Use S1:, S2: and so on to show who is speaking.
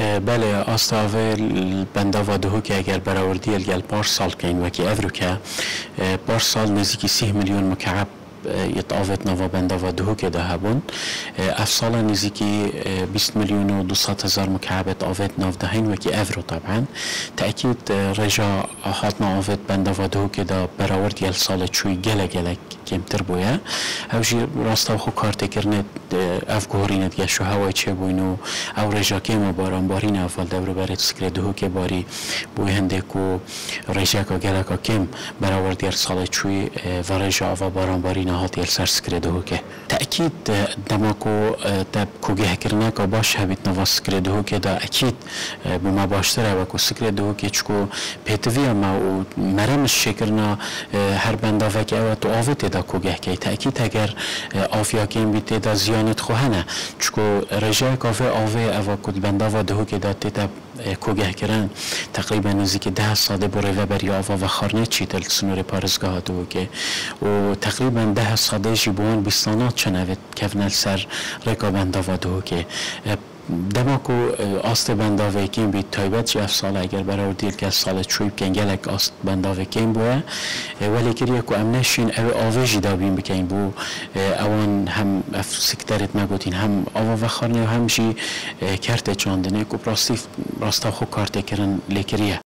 S1: بله اول بنده و دهو که اگر براوردی الگل پار سال کن و که افرو که پار سال نزدیکی 30 میلیون مکعب يتعاوت نوا بندا و دهو که ده هبون افسال نزدیکی 20 میلیون و 200 هزار مکعب تعاوت ناف دهین و که افرو طبعا تأکید رجا هاتنا عاوت بندا و دهو که ده براورد یل سال چوی گله کمتر بویا اوجی راستا خو کارت کرنت افگورینت یا شو هوای چه بوینو او رجا که ما باران اول دور برات سکر دهو که باری بوی هندکو رجا که گله که کم براورد یل سال چوی و رجا و باران هات یل سر سکر دهو که تأکید دماکو تب کوگه کرنه که باش هبیت نواس سکر دهو که دا اکید بما باشتره و کو سکر دهو که چکو پیتوی ما و مرمش شکرنا هر بنده و که او تو آوت دا کوگه که تأکید اگر آفیا که این بیت دا زیانت خوهنه چکو رجای کافه آوه او کد بنده و دهو که دا تیتا کوگه کرن تقریبا نزدیک 10 ساده بروه بری آوا و خارنه چی تل سنور پارزگاه دو که و تقریبا 10 ساده جیبوان بیستانات چنوید کفنل سر رکا بنده و دهو که دماکو آست بنداوی کیم بی تایبت جف سال اگر برای دیل که سال چوب کنگلک آست بنداوی کیم بوه ولی کریه که امنشین او آویجی دابیم بکن بو اوان هم سکترت نگوتین هم آوا و خارنه و همشی کرت چاندنه که راستا خو کارت کرن لیکریه